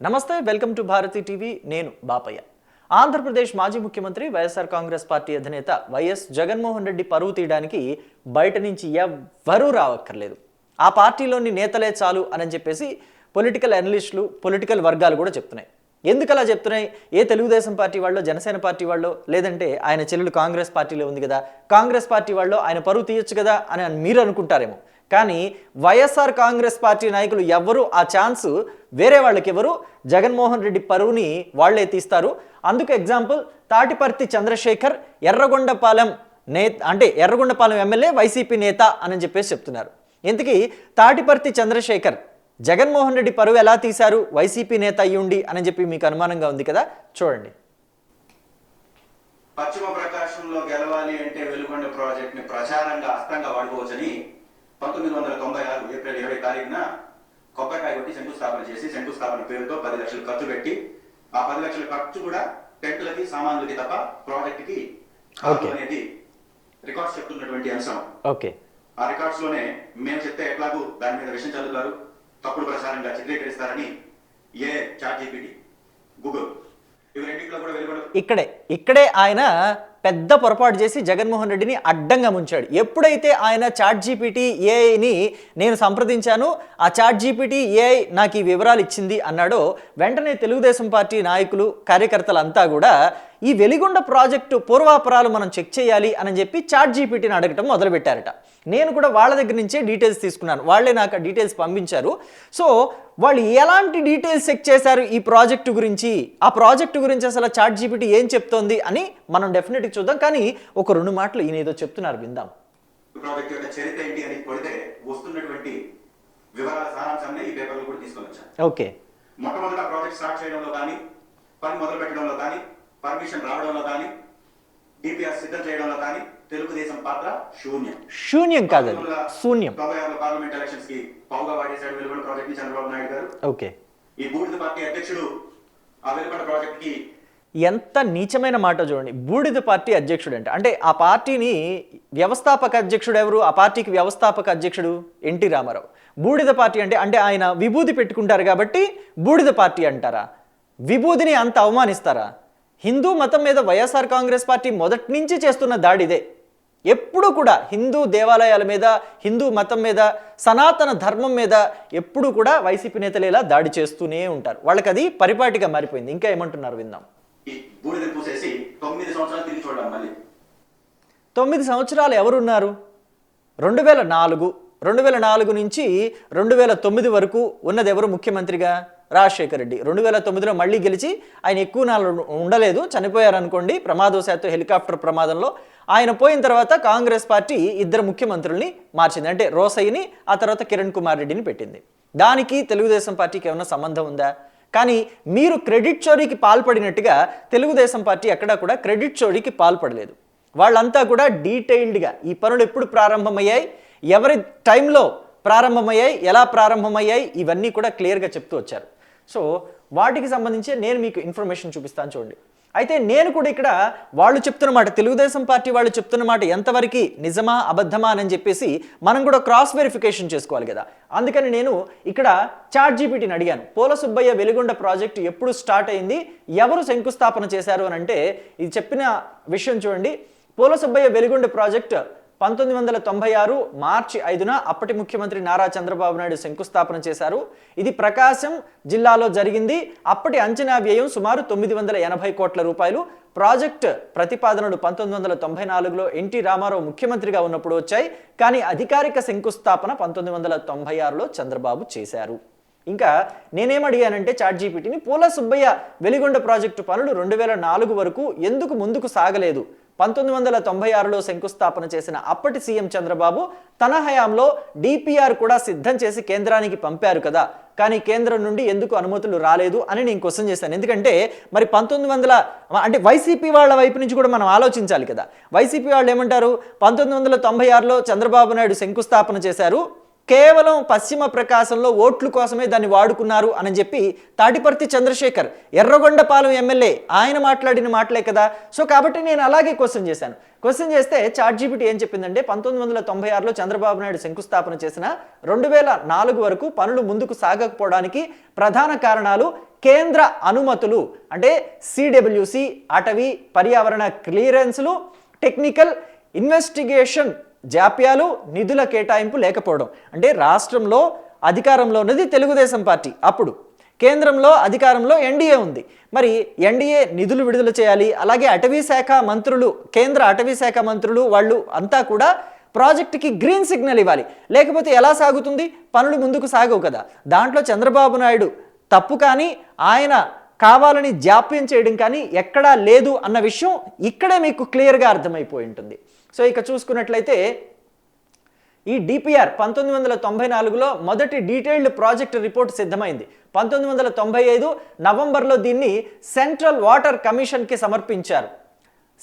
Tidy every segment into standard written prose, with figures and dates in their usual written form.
నమస్తే, welcome to Bharati TV. నేను బాపయ్య. ఆంధ్రప్రదేశ్ మాజీ ముఖ్యమంత్రి వైఎస్ఆర్ కాంగ్రెస్ పార్టీ అధినేత వైఎస్ జగన్మోహన్ రెడ్డి పరువు తీయడానికి బయట నుంచి ఎవ్వరూ రావక్కర్లేదు. ఆ పార్టీలోని నేతలే చాలు అని చెప్పేసి పొలిటికల్ అనలిస్టులు, పొలిటికల్ వర్గాలు కూడా చెప్తున్నాయి. ఎందుకు అలా చెప్తున్నాయి? ఏ తెలుగుదేశం పార్టీ వాళ్ళు, జనసేన పార్టీ వాళ్ళు, లేదంటే ఆయన చెల్లెలు కాంగ్రెస్ పార్టీలో ఉంది కదా, కాంగ్రెస్ పార్టీ వాళ్ళు ఆయన పరువు తీయొచ్చు కదా అని మీరు అనుకుంటారేమో. కానీ వైఎస్ఆర్ కాంగ్రెస్ పార్టీ నాయకులు ఎవరు ఆ ఛాన్స్ వేరే వాళ్ళకి ఎవరు, జగన్మోహన్ రెడ్డి పరువుని వాళ్లే తీస్తారు. అందుకు example Tatiparthi Chandrasekhar, Yerragondapalem Yerragondapalem MLA, YCP నేత అని చెప్పేసి చెప్తున్నారు. ఇంతకీ తాటిపర్తి చంద్రశేఖర్ జగన్మోహన్ రెడ్డి పరువు ఎలా తీశారు వైసీపీ నేత అయ్యుండి అని చెప్పి మీకు అనుమానంగా ఉంది కదా, చూడండి. పశ్చిమ ప్రకాశంలో గెలవాలి అంటే వెలుగొండ ప్రాజెక్ట్ ని ప్రచారంగా అస్తంగా వాడుకోవచ్చని 1996 ఏప్రిల్ 20 తారీఖున కొబ్బరికాయ కొట్టి శంకుస్థాపన చేసి, శంకుస్థాపన పేరుతో 10 లక్షలు ఖర్చు పెట్టి, ఆ 10 లక్షల ఖర్చు కూడా టెంట్లకి, సామాన్లకి తప్ప ప్రాజెక్ట్ కి అనేది రికార్డ్స్ చెప్తున్నటువంటి అంశం. ఆ రికార్డ్స్ లోనే మేము చెప్తే ఎట్లాగూ దాని మీద విషయం చదువుతారు, తప్పుడు ప్రచారంగా చిత్రీకరిస్తారని ChatGPT, గూగుల్ ఇవి రెండింటిలో కూడా వెలువడ ఇక్కడే ఆయన పెద్ద పొరపాటు చేసి జగన్మోహన్ రెడ్డిని అడ్డంగా ముంచాడు. ఎప్పుడైతే ఆయన ChatGPT ఏఐని నేను సంప్రదించాను, ఆ ChatGPT ఏఐ నాకు ఈ వివరాలు ఇచ్చింది అన్నాడో, వెంటనే తెలుగుదేశం పార్టీ నాయకులు, కార్యకర్తలంతా కూడా ఈ వెలిగొండ ప్రాజెక్టు పూర్వాపరాలు మనం చెక్ చేయాలి అని చెప్పి ChatGPTని అడగటం మొదలుపెట్టారట. నేను కూడా వాళ్ళ దగ్గర నుంచే డీటెయిల్స్ తీసుకున్నాను, వాళ్ళే నాకు ఆ డీటెయిల్స్ పంపించారు. సో వాళ్ళు ఎలాంటి డీటెయిల్స్ చెక్ చేశారు ఈ ప్రాజెక్టు గురించి, ఆ ప్రాజెక్టు గురించి అసలు ChatGPT ఏం చెప్తోంది అని మనం డెఫినెట్గా చూద్దాం. కానీ ఒక 2 మాటలు ఈయన ఏదో చెప్తున్నారు, విందాం. ప్రాజెక్ట్ యొక్క చరిత్ర ఏంటి అని కొడితే వస్తున్నటువంటి వివరాల సారాంశాన్ని ఈ పేపర్లో కూడా తీసుకొని వచ్చాను. మొట్టమొదట ప్రాజెక్ట్ స్టార్ట్ చేయడంలో కానీ, పని మొదలు పెట్టడంలో కానీ, పర్మిషన్ రావడంలో కానీ, డిపిఆర్ సిద్ధం చేయడంలో కానీ తెలుగుదేశం పాత్ర శూన్యం కాదండి, శూన్యం. 96 పార్లమెంట్ ఎలక్షన్స్ కి పౌగా వాడేశాడు వెలుగొండ ప్రాజెక్ట్ ని చంద్రబాబు నాయుడు గారు. ఈ బూడిద పార్టీ అధ్యక్షుడు ఆ వెలుగొండ ప్రాజెక్ట్ కి ఎంత నీచమైన మాట చూడండి. బూడిద పార్టీ అధ్యక్షుడు అంటే ఆ పార్టీని వ్యవస్థాపక అధ్యక్షుడు ఎవరు? ఆ పార్టీకి వ్యవస్థాపక అధ్యక్షుడు ఎన్టీ రామారావు. బూడిద పార్టీ అంటే ఆయన విభూది పెట్టుకుంటారు కాబట్టి బూడిద పార్టీ అంటారా? విభూదిని అంత అవమానిస్తారా? హిందూ మతం మీద వైఎస్ఆర్ కాంగ్రెస్ పార్టీ మొదటి నుంచి చేస్తున్న దాడిదే. ఎప్పుడు కూడా హిందూ దేవాలయాల మీద, హిందూ మతం మీద, సనాతన ధర్మం మీద ఎప్పుడు కూడా వైసీపీ నేతలు ఇలా దాడి చేస్తూనే ఉంటారు. వాళ్ళకి అది పరిపాటిగా మారిపోయింది. ఇంకా ఏమంటున్నారు విందాం. 9 సంవత్సరాలు ఎవరున్నారు? 2004 నుంచి 2009 వరకు ఉన్నది ఎవరు ముఖ్యమంత్రిగా? రాజశేఖర రెడ్డి. 2009లో మళ్ళీ గెలిచి ఆయన ఎక్కువ నాళ్ళు ఉండలేదు, చనిపోయారు అనుకోండి ప్రమాదవశాత్తు హెలికాప్టర్ ప్రమాదంలో. ఆయన పోయిన తర్వాత కాంగ్రెస్ పార్టీ 2 ముఖ్యమంత్రుల్ని మార్చింది. అంటే రోసయ్యని, ఆ తర్వాత కిరణ్ కుమార్ రెడ్డిని పెట్టింది. దానికి తెలుగుదేశం పార్టీకి ఏమైనా సంబంధం ఉందా? కానీ మీరు క్రెడిట్ చోరీకి పాల్పడినట్టుగా తెలుగుదేశం పార్టీ ఎక్కడా కూడా క్రెడిట్ చోరీకి పాల్పడలేదు. వాళ్ళంతా కూడా డీటెయిల్డ్గా ఈ పనులు ఎప్పుడు ప్రారంభమయ్యాయి, ఎవరి టైంలో ప్రారంభమయ్యాయి, ఎలా ప్రారంభమయ్యాయి, ఇవన్నీ కూడా క్లియర్గా చెప్తూ వచ్చారు. సో వాటికి సంబంధించి నేను మీకు ఇన్ఫర్మేషన్ చూపిస్తాను, చూడండి. అయితే నేను కూడా ఇక్కడ వాళ్ళు చెప్తున్న మాట, తెలుగుదేశం పార్టీ వాళ్ళు చెప్తున్న మాట ఎంతవరకు నిజమా అబద్ధమా అని చెప్పేసి మనం కూడా క్రాస్ వెరిఫికేషన్ చేసుకోవాలి కదా. అందుకని నేను ఇక్కడ ChatGPTని అడిగాను, పోల సుబ్బయ్య వెలిగొండ ప్రాజెక్టు ఎప్పుడు స్టార్ట్ అయింది, ఎవరు శంకుస్థాపన చేశారు అని అంటే ఇది చెప్పిన విషయం చూడండి. పోల సుబ్బయ్య వెలిగొండ ప్రాజెక్టు 1996 మార్చి 5న అప్పటి ముఖ్యమంత్రి నారా చంద్రబాబు నాయుడు శంకుస్థాపన చేశారు. ఇది ప్రకాశం జిల్లాలో జరిగింది. అప్పటి అంచనా వ్యయం సుమారు 980 కోట్ల రూపాయలు. ప్రాజెక్ట్ ప్రతిపాదనలు 1994లో ఎన్టీ రామారావు ముఖ్యమంత్రిగా ఉన్నప్పుడు వచ్చాయి. కానీ అధికారిక శంకుస్థాపన 1996లో చంద్రబాబు చేశారు. ఇంకా నేనేమడిగానంటే ChatGPTని, పోల సుబ్బయ్య వెలిగొండ ప్రాజెక్టు పనులు 2004 వరకు ఎందుకు ముందుకు సాగలేదు? 1996లో శంకుస్థాపన చేసిన అప్పటి సీఎం చంద్రబాబు తన హయాంలో డిపిఆర్ కూడా సిద్ధం చేసి కేంద్రానికి పంపారు కదా, కానీ కేంద్రం నుండి ఎందుకు అనుమతులు రాలేదు అని నేను క్వశ్చన్ చేశాను. ఎందుకంటే మరి 1900 వైసీపీ వాళ్ళ వైపు నుంచి కూడా మనం ఆలోచించాలి కదా. వైసీపీ వాళ్ళు ఏమంటారు, 1996లో చంద్రబాబు నాయుడు శంకుస్థాపన చేశారు, కేవలం పశ్చిమ ప్రకాశంలో ఓట్ల కోసమే దాన్ని వాడుకున్నారు అని చెప్పి తాటిపర్తి చంద్రశేఖర్, ఎర్రగొండపాలెం ఎమ్మెల్యే, ఆయన మాట్లాడిన మాటలే కదా. సో కాబట్టి నేను అలాగే క్వశ్చన్ చేశాను. క్వశ్చన్ చేస్తే ChatGPT ఏం చెప్పిందంటే 1996లో చంద్రబాబు నాయుడు శంకుస్థాపన చేసిన 2004 వరకు పనులు ముందుకు సాగకపోవడానికి ప్రధాన కారణాలు కేంద్ర అనుమతులు అంటే సిడబ్ల్యూసి, అటవీ పర్యావరణ క్లియరెన్స్లు, టెక్నికల్ ఇన్వెస్టిగేషన్ జాప్యాలు, నిధుల కేటాయింపు లేకపోవడం. అంటే రాష్ట్రంలో అధికారంలో ఉన్నది తెలుగుదేశం పార్టీ, అప్పుడు కేంద్రంలో అధికారంలో ఎన్డీఏ ఉంది. మరి ఎన్డీఏ నిధులు విడుదల చేయాలి, అలాగే అటవీ శాఖ మంత్రులు, కేంద్ర అటవీ శాఖ మంత్రులు వాళ్ళు అంతా కూడా ప్రాజెక్టుకి గ్రీన్ సిగ్నల్ ఇవ్వాలి. లేకపోతే ఎలా సాగుతుంది? పనులు ముందుకు సాగవు కదా. దాంట్లో చంద్రబాబు నాయుడు తప్పు కానీ, ఆయన కావాలని జాప్యం చేయడం కానీ ఎక్కడా లేదు అన్న విషయం ఇక్కడే మీకు క్లియర్గా అర్థమైపోయి ఉంటుంది. సో ఇక చూసుకున్నట్లయితే ఈ డిపిఆర్ 1994లో మొదటి డీటెయిల్డ్ ప్రాజెక్ట్ రిపోర్ట్ సిద్ధమైంది. 1995 నవంబర్లో దీన్ని సెంట్రల్ వాటర్ కమిషన్కి సమర్పించారు.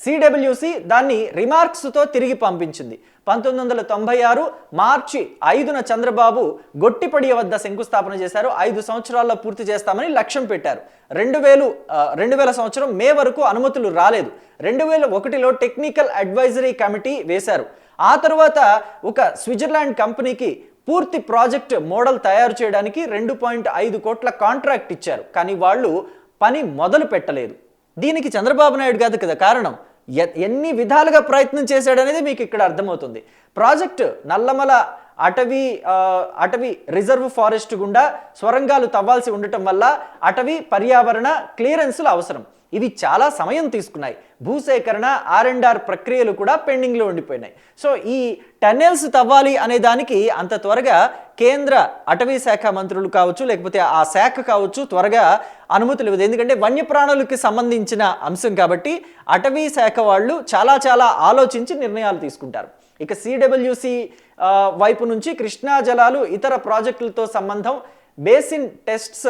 సిడబ్ల్యూసి దాన్ని రిమార్క్స్తో తిరిగి పంపించింది. 1996 మార్చి 5న చంద్రబాబు గొట్టిపడియ వద్ద శంకుస్థాపన చేశారు. 5 సంవత్సరాల్లో పూర్తి చేస్తామని లక్ష్యం పెట్టారు. 2000 సంవత్సరం మే వరకు అనుమతులు రాలేదు. 2001లో టెక్నికల్ అడ్వైజరీ కమిటీ వేశారు. ఆ తర్వాత ఒక స్విట్జర్లాండ్ కంపెనీకి పూర్తి ప్రాజెక్ట్ మోడల్ తయారు చేయడానికి 2.5 కోట్ల కాంట్రాక్ట్ ఇచ్చారు. కానీ వాళ్ళు పని మొదలు పెట్టలేదు. దీనికి చంద్రబాబు నాయుడు కాదు కదా కారణం. ఎన్ని విధాలుగా ప్రయత్నం చేశాడనేది మీకు ఇక్కడ అర్థమవుతుంది. ప్రాజెక్టు నల్లమల అటవీ రిజర్వ్ ఫారెస్ట్ గుండా సొరంగాలు తవ్వాల్సి ఉండటం వల్ల అటవీ పర్యావరణ క్లియరెన్సులు అవసరం. ఇవి చాలా సమయం తీసుకున్నాయి. భూసేకరణ, R&R ప్రక్రియలు కూడా పెండింగ్లో ఉండిపోయినాయి. సో ఈ టన్నెల్స్ తవ్వాలి అనే దానికి అంత త్వరగా కేంద్ర అటవీ శాఖ మంత్రులు కావచ్చు, లేకపోతే ఆ శాఖ కావచ్చు త్వరగా అనుమతులు ఇవ్వదు. ఎందుకంటే వన్యప్రాణులకి సంబంధించిన అంశం కాబట్టి అటవీ శాఖ వాళ్ళు చాలా ఆలోచించి నిర్ణయాలు తీసుకుంటారు. ఇక సిడబ్ల్యూసి వైపు నుంచి కృష్ణా జలాలు, ఇతర ప్రాజెక్టులతో సంబంధం, బేసిన్ టెస్ట్స్,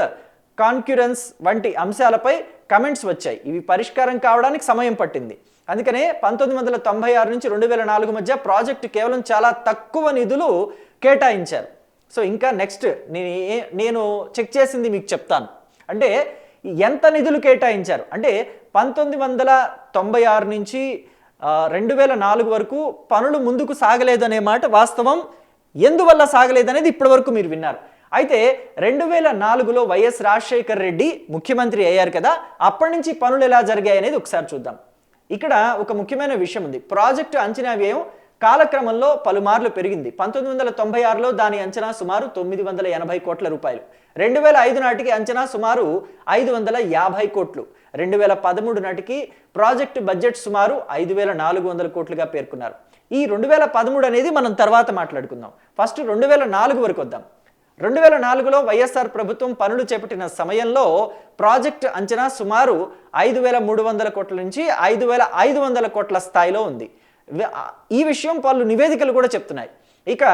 కాన్క్యూరెన్స్ వంటి అంశాలపై కమెంట్స్ వచ్చాయి. ఇవి పరిష్కారం కావడానికి సమయం పట్టింది. అందుకనే 1996 నుంచి 2004 మధ్య ప్రాజెక్టు కేవలం చాలా తక్కువ నిధులు కేటాయించారు. సో ఇంకా నెక్స్ట్ నేను చెక్ చేసింది మీకు చెప్తాను. అంటే ఎంత నిధులు కేటాయించారు అంటే 1996 నుంచి 2004 వరకు పనులు ముందుకు సాగలేదనే మాట వాస్తవం. ఎందువల్ల సాగలేదనేది ఇప్పటి వరకు మీరు విన్నారు. అయితే 2004లో వైఎస్ రాజశేఖర్ రెడ్డి ముఖ్యమంత్రి అయ్యారు కదా, అప్పటి నుంచి పనులు ఎలా జరిగాయి అనేది ఒకసారి చూద్దాం. ఇక్కడ ఒక ముఖ్యమైన విషయం ఉంది. ప్రాజెక్టు అంచనా వ్యయం కాలక్రమంలో పలుమార్లు పెరిగింది. 1996లో దాని అంచనా సుమారు 980 కోట్ల రూపాయలు. 2005 నాటికి అంచనా సుమారు 550 కోట్లు. 2013 నాటికి ప్రాజెక్టు బడ్జెట్ సుమారు 5400 కోట్లుగా పేర్కొన్నారు. ఈ 2013 అనేది మనం తర్వాత మాట్లాడుకుందాం. ఫస్ట్ 2004 వరకు వద్దాం. 2004లో వైఎస్ఆర్ ప్రభుత్వం పనులు చేపట్టిన సమయంలో ప్రాజెక్ట్ అంచనా సుమారు 5300 కోట్ల నుంచి 5500 కోట్ల స్థాయిలో ఉంది. ఈ విషయం పలు నివేదికలు కూడా చెప్తున్నాయి. ఇక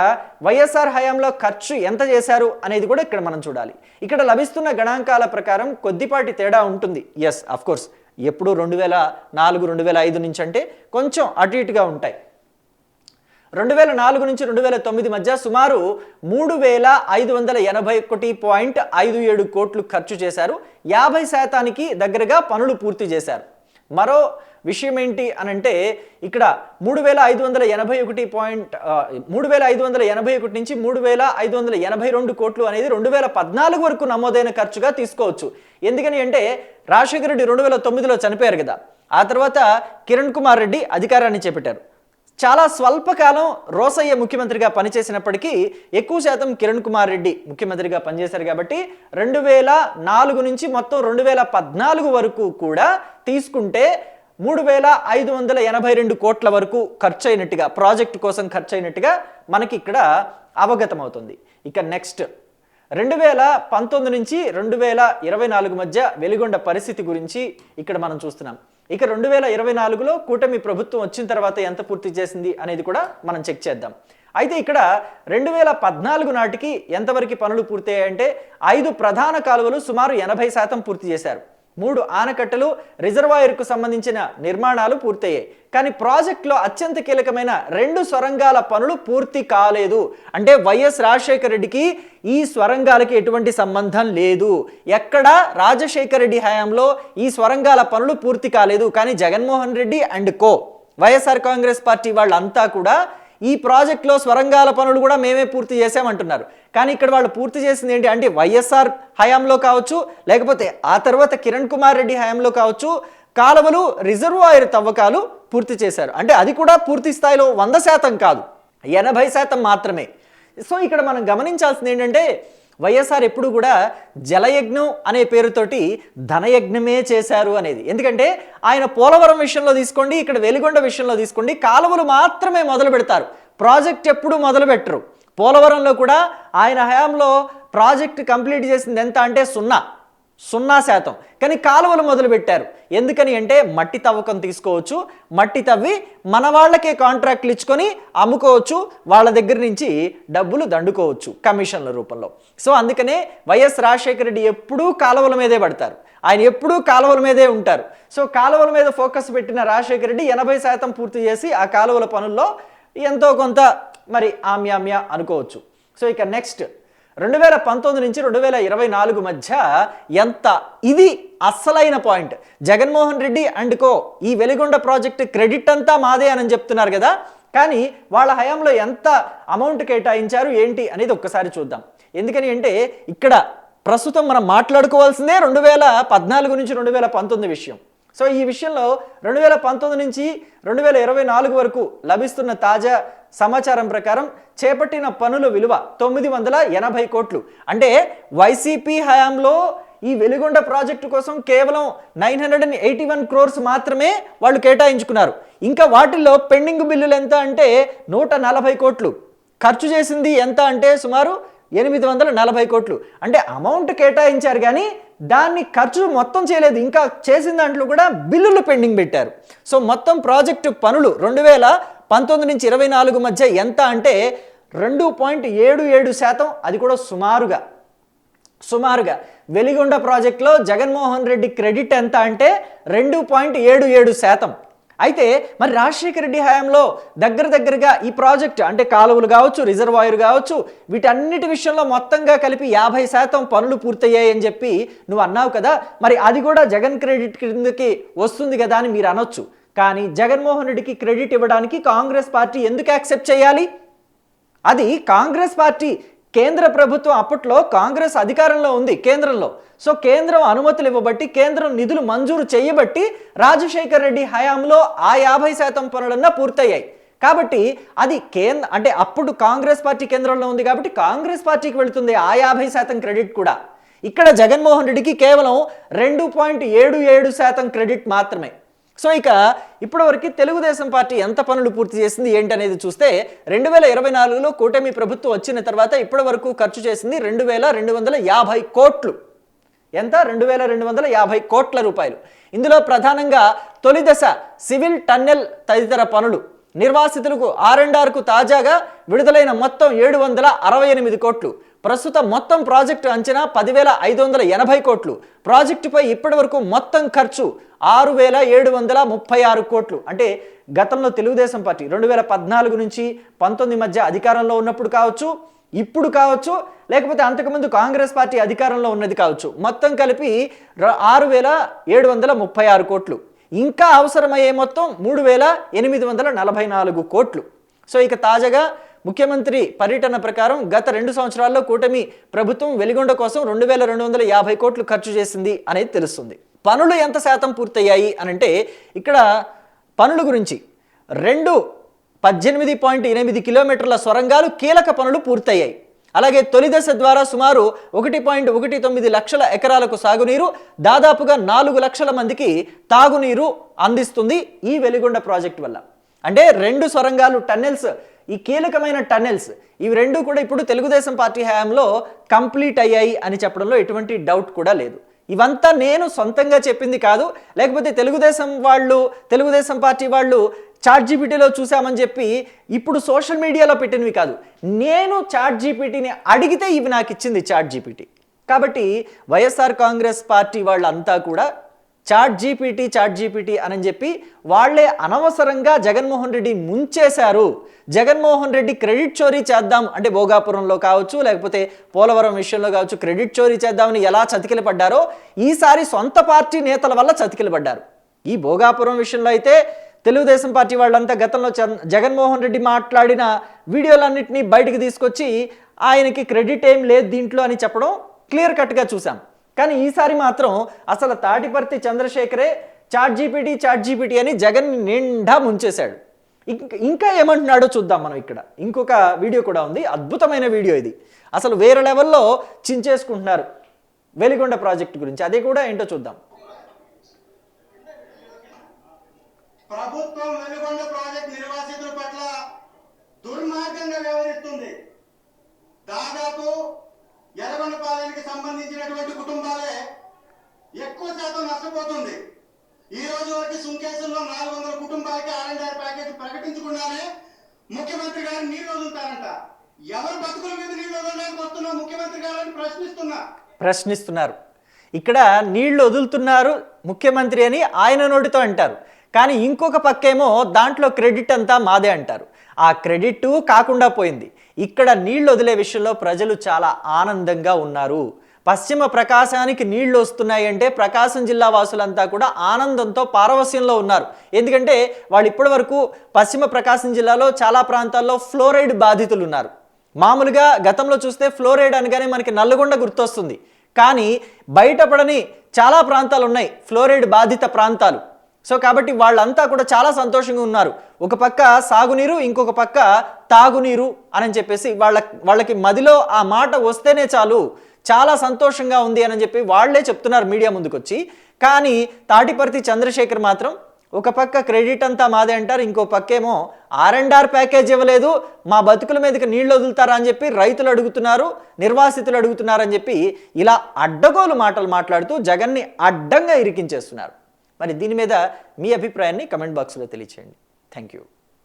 వైఎస్ఆర్ హయాంలో ఖర్చు ఎంత చేశారు అనేది కూడా ఇక్కడ మనం చూడాలి. ఇక్కడ లభిస్తున్న గణాంకాల ప్రకారం కొద్దిపాటి తేడా ఉంటుంది. ఎస్, అఫ్ కోర్స్, ఎప్పుడు 2004 2005 నుంచి అంటే కొంచెం అటు ఇటుగా ఉంటాయి. 2004 నుంచి 2009 మధ్య సుమారు 3581.57 కోట్లు ఖర్చు చేశారు. 50% దగ్గరగా పనులు పూర్తి చేశారు. మరో విషయం ఏంటి అనంటే ఇక్కడ 3581 నుంచి 3582 కోట్లు అనేది 2014 వరకు నమోదైన ఖర్చుగా తీసుకోవచ్చు. ఎందుకని అంటే రాజశేఖర రెడ్డి 2009లో చనిపోయారు కదా, ఆ తర్వాత కిరణ్ కుమార్ రెడ్డి అధికారాన్ని చేపట్టారు. చాలా స్వల్పకాలం రోసయ్య ముఖ్యమంత్రిగా పనిచేసినప్పటికీ ఎక్కువ శాతం కిరణ్ కుమార్ రెడ్డి ముఖ్యమంత్రిగా పనిచేశారు. కాబట్టి 2004 నుంచి మొత్తం 2014 వరకు కూడా తీసుకుంటే 3582 కోట్ల వరకు ఖర్చు అయినట్టుగా, ప్రాజెక్టు కోసం ఖర్చు అయినట్టుగా మనకి ఇక్కడ అవగతమవుతుంది. ఇక నెక్స్ట్ 2019 నుంచి 2024 మధ్య వెలుగొండ పరిస్థితి గురించి ఇక్కడ మనం చూస్తున్నాం. ఇక 2024లో కూటమి ప్రభుత్వం వచ్చిన తర్వాత ఎంత పూర్తి చేసింది అనేది కూడా మనం చెక్ చేద్దాం. అయితే ఇక్కడ 2014 నాటికి ఎంతవరకు పనులు పూర్తయ్యాయంటే 5 ప్రధాన కాలువలు సుమారు 80% పూర్తి చేశారు. 3 ఆనకట్టలు, రిజర్వాయర్కు సంబంధించిన నిర్మాణాలు పూర్తయ్యాయి. కానీ ప్రాజెక్టులో అత్యంత కీలకమైన 2 సొరంగాల పనులు పూర్తి కాలేదు. అంటే వైఎస్ రాజశేఖర రెడ్డికి ఈ సొరంగాలకి ఎటువంటి సంబంధం లేదు. ఎక్కడ రాజశేఖర రెడ్డి హయాంలో ఈ సొరంగాల పనులు పూర్తి కాలేదు. కానీ Jaganmohan Reddy and co, YSR Congress party వాళ్ళంతా కూడా ఈ ప్రాజెక్టులో సొరంగాల పనులు కూడా మేమే పూర్తి చేసామంటున్నారు. కానీ ఇక్కడ వాళ్ళు పూర్తి చేసింది ఏంటి అంటే వైఎస్ఆర్ హయాంలో కావచ్చు, లేకపోతే ఆ తర్వాత కిరణ్ కుమార్ రెడ్డి హయాంలో కావచ్చు, కాలువలు రిజర్వాయర్ తవ్వకాలు పూర్తి చేశారు. అంటే అది కూడా పూర్తి స్థాయిలో 100% కాదు, 80% మాత్రమే. సో ఇక్కడ మనం గమనించాల్సింది ఏంటంటే వైఎస్ఆర్ ఎప్పుడు కూడా జలయజ్ఞం అనే పేరుతోటి ధనయజ్ఞమే చేశారు అనేది. ఎందుకంటే ఆయన పోలవరం విషయంలో తీసుకోండి, ఇక్కడ వెలిగొండ విషయంలో తీసుకోండి, కాలువలు మాత్రమే మొదలు పెడతారు, ప్రాజెక్ట్ ఎప్పుడు మొదలు పెట్టరు. పోలవరంలో కూడా ఆయన హయాంలో ప్రాజెక్ట్ కంప్లీట్ చేసింది ఎంత అంటే 0%. కానీ కాలువలు మొదలు పెట్టారు. ఎందుకని అంటే మట్టి తవ్వకం తీసుకోవచ్చు, మట్టి తవ్వి మన వాళ్ళకే కాంట్రాక్ట్లు ఇచ్చుకొని అమ్ముకోవచ్చు, వాళ్ళ దగ్గర నుంచి డబ్బులు దండుకోవచ్చు కమిషన్ల రూపంలో. సో అందుకనే వైఎస్ రాజశేఖర రెడ్డి ఎప్పుడూ కాలువల మీదే పడతారు, ఆయన ఎప్పుడూ కాలువల మీదే ఉంటారు. సో కాలువల మీద ఫోకస్ పెట్టిన రాజశేఖర రెడ్డి 80% పూర్తి చేసి ఆ కాలువల పనుల్లో ఎంతో కొంత మరి ఆమ్యామ్య అనుకోవచ్చు. సో ఇక నెక్స్ట్ 2019 నుంచి 2024 మధ్య ఎంత, ఇది అస్సలైన point. Jaganmohan Reddy and co ఈ వెలిగొండ ప్రాజెక్టు క్రెడిట్ అంతా మాదే అని చెప్తున్నారు కదా, కానీ వాళ్ళ హయాంలో ఎంత అమౌంట్ కేటాయించారు ఏంటి అనేది ఒక్కసారి చూద్దాం. ఎందుకని అంటే ఇక్కడ ప్రస్తుతం మనం మాట్లాడుకోవాల్సిందే 2014 నుంచి 2019 విషయం. సో ఈ విషయంలో 2019 నుంచి 2024 వరకు లభిస్తున్న తాజా సమాచారం ప్రకారం చేపట్టిన పనుల విలువ 980 కోట్లు. అంటే వైసీపీ హయాంలో ఈ వెలిగొండ ప్రాజెక్టు కోసం కేవలం 981 crores మాత్రమే వాళ్ళు కేటాయించుకున్నారు. ఇంకా వాటిల్లో పెండింగ్ బిల్లులు ఎంత అంటే 140 కోట్లు. ఖర్చు చేసింది ఎంత అంటే సుమారు 840 కోట్లు. అంటే అమౌంట్ కేటాయించారు కానీ దాన్ని ఖర్చు మొత్తం చేయలేదు, ఇంకా చేసిన దాంట్లో కూడా బిల్లులు పెండింగ్ పెట్టారు. సో మొత్తం ప్రాజెక్టు పనులు 2019 నుంచి 24 మధ్య ఎంత అంటే 2.77%. అది కూడా సుమారుగా వెలిగొండ ప్రాజెక్టులో జగన్మోహన్ రెడ్డి క్రెడిట్ ఎంత అంటే 2.77%. అయితే మరి రాజశేఖర రెడ్డి హయాంలో దగ్గరగా ఈ ప్రాజెక్ట్ అంటే కాలువలు కావచ్చు, రిజర్వాయర్ కావచ్చు, వీటన్నిటి విషయంలో మొత్తంగా కలిపి 50% పనులు పూర్తయ్యాయి అని చెప్పి నువ్వు అన్నావు కదా, మరి అది కూడా జగన్ క్రెడిట్ కిందకి వస్తుంది కదా అని మీరు అనొచ్చు. కానీ జగన్మోహన్ రెడ్డికి క్రెడిట్ ఇవ్వడానికి కాంగ్రెస్ పార్టీ ఎందుకు యాక్సెప్ట్ చేయాలి? అది కాంగ్రెస్ పార్టీ, కేంద్ర ప్రభుత్వం అప్పట్లో కాంగ్రెస్ అధికారంలో ఉంది కేంద్రంలో. సో కేంద్రం అనుమతులు ఇవ్వబట్టి, కేంద్రం నిధులు మంజూరు చేయబట్టి రాజశేఖర రెడ్డి హయాంలో ఆ 50% పనులన్నా పూర్తయ్యాయి. కాబట్టి అది అంటే అప్పుడు కాంగ్రెస్ పార్టీ కేంద్రంలో ఉంది కాబట్టి కాంగ్రెస్ పార్టీకి వెళుతుంది ఆ 50% క్రెడిట్ కూడా. ఇక్కడ జగన్మోహన్ రెడ్డికి కేవలం 2.77% క్రెడిట్ మాత్రమే. సో ఇక ఇప్పటివరకు తెలుగుదేశం పార్టీ ఎంత పనులు పూర్తి చేసింది ఏంటనేది చూస్తే 2024లో కూటమి ప్రభుత్వం వచ్చిన తర్వాత ఇప్పటి వరకు ఖర్చు చేసింది 2250 కోట్లు. ఎంత? 2250 కోట్ల రూపాయలు. ఇందులో ప్రధానంగా తొలి దశ సివిల్ టన్నెల్ తదితర పనులు, నిర్వాసితులకు R&Rకు తాజాగా విడుదలైన మొత్తం 768 కోట్లు. ప్రస్తుత మొత్తం ప్రాజెక్టు అంచనా 10,580 కోట్లు. ప్రాజెక్టుపై ఇప్పటి వరకు మొత్తం ఖర్చు 6,736 కోట్లు. అంటే గతంలో తెలుగుదేశం పార్టీ 2014 నుంచి 19 మధ్య అధికారంలో ఉన్నప్పుడు కావచ్చు, ఇప్పుడు కావచ్చు, లేకపోతే అంతకుముందు కాంగ్రెస్ పార్టీ అధికారంలో ఉన్నది కావచ్చు, మొత్తం కలిపి 6,736 కోట్లు. ఇంకా అవసరమయ్యే మొత్తం 3,844 కోట్లు. సో ఇక తాజాగా ముఖ్యమంత్రి పర్యటన ప్రకారం గత 2 సంవత్సరాల్లో కూటమి ప్రభుత్వం వెలిగొండ కోసం 2,250 కోట్లు ఖర్చు చేసింది అనేది తెలుస్తుంది. పనులు ఎంత శాతం పూర్తయ్యాయి అనంటే ఇక్కడ పనుల గురించి 18.8 కిలోమీటర్ల సొరంగాలు కీలక పనులు పూర్తయ్యాయి. అలాగే తొలి దశ ద్వారా సుమారు 1.19 లక్షల ఎకరాలకు సాగునీరు, దాదాపుగా 4 లక్షల మందికి తాగునీరు అందిస్తుంది ఈ వెలిగొండ ప్రాజెక్టు వల్ల. అంటే 2 సొరంగాలు, టన్నెల్స్, ఈ కీలకమైన టన్నెల్స్, ఇవి 2 కూడా ఇప్పుడు తెలుగుదేశం పార్టీ హయాంలో కంప్లీట్ అయ్యాయి అని చెప్పడంలో ఎటువంటి డౌట్ కూడా లేదు. ఇవంతా నేను సొంతంగా చెప్పింది కాదు, లేకపోతే తెలుగుదేశం పార్టీ వాళ్ళు ChatGPTలో చూసామని చెప్పి ఇప్పుడు సోషల్ మీడియాలో పెట్టినవి కాదు. నేను ChatGPTని అడిగితే ఇవి నాకు ఇచ్చింది ChatGPT. కాబట్టి వైఎస్ఆర్ కాంగ్రెస్ పార్టీ వాళ్ళంతా కూడా ChatGPT అని చెప్పి వాళ్ళే అనవసరంగా జగన్మోహన్ రెడ్డి ముంచేశారు. జగన్మోహన్ రెడ్డి క్రెడిట్ చోరీ చేద్దాం అంటే భోగాపురంలో కావచ్చు, లేకపోతే పోలవరం విషయంలో కావచ్చు, క్రెడిట్ చోరీ చేద్దామని ఎలా చతికిల పడ్డారో ఈసారి సొంత పార్టీ నేతల వల్ల చతికిల పడ్డారు. ఈ భోగాపురం విషయంలో అయితే తెలుగుదేశం పార్టీ వాళ్ళంతా గతంలో జగన్మోహన్ రెడ్డి మాట్లాడిన వీడియోలన్నింటినీ బయటకు తీసుకొచ్చి ఆయనకి క్రెడిట్ ఏం లేదు దీంట్లో అని చెప్పడం క్లియర్ కట్గా చూసాం. కానీ ఈసారి మాత్రం అసలు తాటిపర్తి చంద్రశేఖరే చాట్ జీపీటీ అని జగన్ నిండా ముంచేశాడు. ఇంకా ఏమంటున్నాడో చూద్దాం మనం. ఇక్కడ ఇంకొక వీడియో కూడా ఉంది, అద్భుతమైన వీడియో ఇది. అసలు వేరే లెవెల్లో చించేసుకుంటున్నారు వెలిగొండ ప్రాజెక్టు గురించి. అదే కూడా ఏంటో చూద్దాం. ప్రభుత్వం వెలుగొండ ప్రాజెక్ట్ నిర్వాసితుల పట్ల దుర్మార్గంగా వ్యవహరిస్తుంది. దాదాపు ఎర్రగొండపాలెంకి సంబంధించినటువంటి కుటుంబాలే ఎక్కువ శాతం నష్టపోతుంది. ఈ రోజు వరకు సుంకేసుల్లో 400 కుటుంబాలకి ఆర్ఎండ్ఆర్ ప్యాకేజ్ ప్రకటించకుండానే ముఖ్యమంత్రి గారు నీళ్లు వదులుతారంట. ఎవరు బతుకుల మీద నీళ్లు వదలడానికి వస్తున్నా ముఖ్యమంత్రి గారిని ప్రశ్నిస్తున్నారు. ఇక్కడ నీళ్లు వదులుతున్నారు ముఖ్యమంత్రి అని ఆయన నోటితో అంటారు. కానీ ఇంకొక పక్కేమో దాంట్లో క్రెడిట్ అంతా మాదే అంటారు. ఆ క్రెడిట్ కాకుండా పోయింది. ఇక్కడ నీళ్లు వదిలే విషయంలో ప్రజలు చాలా ఆనందంగా ఉన్నారు. పశ్చిమ ప్రకాశానికి నీళ్లు వస్తున్నాయి అంటే ప్రకాశం జిల్లా వాసులంతా కూడా ఆనందంతో పారవస్యంలో ఉన్నారు. ఎందుకంటే వాళ్ళు ఇప్పటి వరకు పశ్చిమ ప్రకాశం జిల్లాలో చాలా ప్రాంతాల్లో ఫ్లోరైడ్ బాధితులు ఉన్నారు. మామూలుగా గతంలో చూస్తే ఫ్లోరైడ్ అనగానే మనకి నల్లగొండ గుర్తొస్తుంది. కానీ బయటపడని చాలా ప్రాంతాలు ఉన్నాయి ఫ్లోరైడ్ బాధిత ప్రాంతాలు. సో కాబట్టి వాళ్ళంతా కూడా చాలా సంతోషంగా ఉన్నారు. ఒక పక్క సాగునీరు, ఇంకొక పక్క తాగునీరు అని చెప్పేసి వాళ్ళకి మదిలో ఆ మాట వస్తేనే చాలు, చాలా సంతోషంగా ఉంది అని చెప్పి వాళ్ళే చెప్తున్నారు మీడియా ముందుకొచ్చి. కానీ తాటిపర్తి చంద్రశేఖర్ మాత్రం ఒక పక్క క్రెడిట్ అంతా మాదే అంటారు, ఇంకో పక్కేమో ఆర్ఎండ్ఆర్ ప్యాకేజ్ ఇవ్వలేదు, మా బతుకుల మీదకి నీళ్లు వదులుతారా అని చెప్పి రైతులు అడుగుతున్నారు, నిర్వాసితులు అడుగుతున్నారని చెప్పి ఇలా అడ్డగోలు మాటలు మాట్లాడుతూ జగన్ని అడ్డంగా ఇరికించేస్తున్నారు. మరి దీని మీద మీ అభిప్రాయాన్ని కమెంట్ బాక్స్లో తెలియచేయండి. Thank you.